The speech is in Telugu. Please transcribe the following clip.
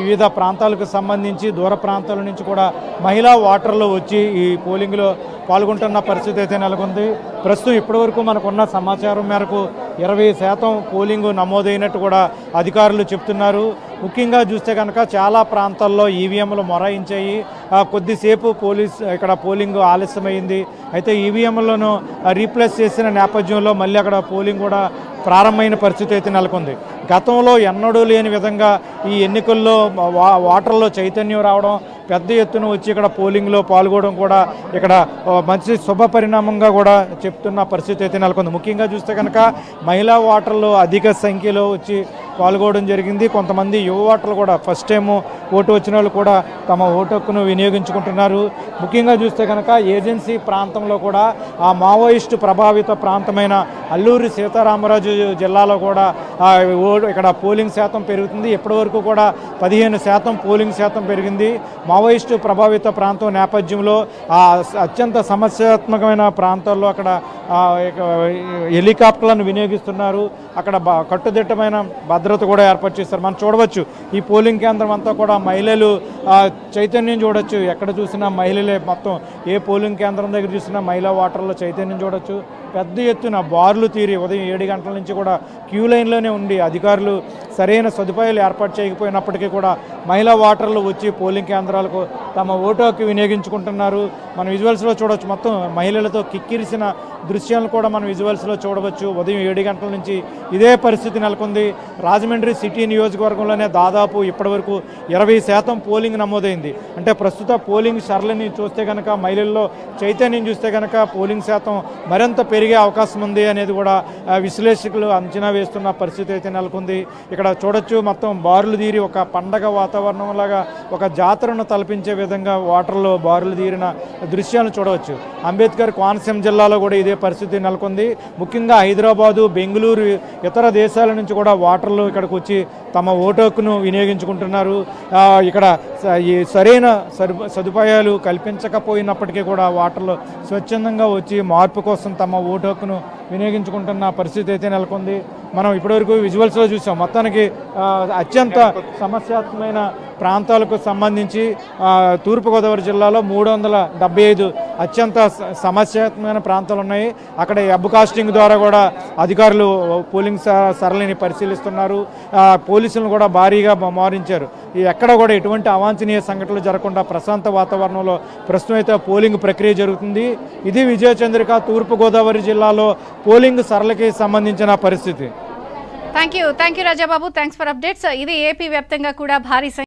వివిధ ప్రాంతాలకు సంబంధించి దూర ప్రాంతాల నుంచి కూడా మహిళా ఓటర్లు వచ్చి ఈ పోలింగ్లో పాల్గొంటున్న పరిస్థితి అయితే నెలకొంది. ప్రస్తుతం ఇప్పటివరకు మనకున్న సమాచారం మేరకు 20% పోలింగ్ నమోదైనట్టు కూడా అధికారులు చెప్తున్నారు. ముఖ్యంగా చూస్తే కనుక చాలా ప్రాంతాల్లో ఈవీఎంలు మొరాయించాయి. కొద్దిసేపు ఇక్కడ పోలింగ్ ఆలస్యమైంది. అయితే ఈవీఎంలను రీప్లేస్ చేసిన నేపథ్యంలో మళ్ళీ అక్కడ పోలింగ్ కూడా ప్రారంభమైన పరిస్థితి అయితే నెలకొంది. గతంలో ఎన్నడూ లేని విధంగా ఈ ఎన్నికల్లో ఓటర్లో చైతన్యం రావడం, పెద్ద ఎత్తున వచ్చి ఇక్కడ పోలింగ్లో పాల్గొనడం కూడా ఇక్కడ మంచి శుభ పరిణామంగా కూడా చెప్తున్న పరిస్థితి అయితే నెలకొంది. ముఖ్యంగా చూస్తే కనుక మహిళా ఓటర్లు అధిక సంఖ్యలో వచ్చి పాల్గొనడం జరిగింది. కొంతమంది యువ ఓటర్లు కూడా ఫస్ట్ టైం ఓటు వచ్చిన వాళ్ళు కూడా తమ ఓటు హక్కును వినియోగించుకుంటున్నారు. ముఖ్యంగా చూస్తే కనుక ఏజెన్సీ ప్రాంతంలో కూడా ఆ మావోయిస్టు ప్రభావిత ప్రాంతమైన అల్లూరి సీతారామరాజు జిల్లాలో కూడా ఇక్కడ పోలింగ్ శాతం పెరుగుతుంది. ఇప్పటి వరకు కూడా 15% పోలింగ్ శాతం పెరిగింది. మావోయిస్టు ప్రభావిత ప్రాంతం నేపథ్యంలో అత్యంత సమస్యాత్మకమైన ప్రాంతాల్లో అక్కడ హెలికాప్టర్లను వినియోగిస్తున్నారు. అక్కడ కట్టుదిట్టమైన భద్రత కూడా ఏర్పాటు చేస్తారు. మనం చూడవచ్చు ఈ పోలింగ్ కేంద్రం అంతా కూడా మహిళలు చైతన్యం చూడొచ్చు. ఎక్కడ చూసినా మహిళలే, మొత్తం ఏ పోలింగ్ కేంద్రం దగ్గర చూసినా మహిళా ఓటర్ల చైతన్యం చూడొచ్చు. పెద్ద ఎత్తున బార్లు తీరి ఉదయం 7 గంటల నుంచి కూడా క్యూ లైన్లోనే ఉండి అధికారులు సరైన సదుపాయాలు ఏర్పాటు చేయకపోయినప్పటికీ కూడా మహిళా ఓటర్లు వచ్చి పోలింగ్ కేంద్రాలకు తమ ఓటు హక్కు వినియోగించుకుంటున్నారు. మనం విజువల్స్లో చూడవచ్చు. మొత్తం మహిళలతో కిక్కిరిసిన దృశ్యాలను కూడా మనం విజువల్స్లో చూడవచ్చు. ఉదయం 7 గంటల నుంచి ఇదే పరిస్థితి నెలకొంది. రాజమండ్రి సిటీ నియోజకవర్గంలోనే దాదాపు ఇప్పటివరకు 20% పోలింగ్ నమోదైంది. అంటే ప్రస్తుత పోలింగ్ సరళిని చూస్తే కనుక మహిళల్లో చైతన్యం చూస్తే కనుక పోలింగ్ శాతం మరింత పెరిగే అవకాశం ఉంది అనేది కూడా విశ్లేషకులు అంచనా వేస్తున్న పరిస్థితి అయితే నెలకొంది. ఇక్కడ చూడొచ్చు, మొత్తం బారులు తీరి ఒక పండగ వాతావరణం లాగా ఒక జాతరను తలపించే విధంగా ఓటర్లు బారులు తీరిన దృశ్యాలను చూడవచ్చు. అంబేద్కర్ కోనసీమ జిల్లాలో కూడా ఇదే పరిస్థితి నెలకొంది. ముఖ్యంగా హైదరాబాదు, బెంగళూరు, ఇతర దేశాల నుంచి కూడా ఓటర్లు ఇక్కడికి వచ్చి తమ ఓటు హక్కును వినియోగించుకుంటున్నారు. ఇక్కడ సరైన సదుపాయాలు కల్పించకపోయినప్పటికీ కూడా ఓటర్లు స్వచ్ఛందంగా వచ్చి మార్పు కోసం తమ ఓటు హక్కును వినియోగించుకుంటున్న పరిస్థితి అయితే నెలకొంది. మనం ఇప్పటివరకు విజువల్స్లో చూసాం. మొత్తానికి అత్యంత సమస్యాత్మకమైన ప్రాంతాలకు సంబంధించి తూర్పుగోదావరి జిల్లాలో 375 అత్యంత సమస్యాత్మకమైన ప్రాంతాలు ఉన్నాయి. అక్కడ వెబ్ కాస్టింగ్ ద్వారా కూడా అధికారులు పోలింగ్ సరళిని పరిశీలిస్తున్నారు. పోలీసులను కూడా భారీగా మోహరించారు. ఎక్కడ కూడా ఎటువంటి అవాంఛనీయ సంఘటనలు జరగకుండా ప్రశాంత వాతావరణంలో ప్రస్తుతం అయితే పోలింగ్ ప్రక్రియ జరుగుతుంది. ఇది విజయచంద్రిక తూర్పుగోదావరి జిల్లాలో పోలింగ్ సరళికి సంబంధించిన పరిస్థితి. Thank you Rajababu, thanks for updates. ఇది ఏపీ వ్యాప్తంగా కూడా భారీ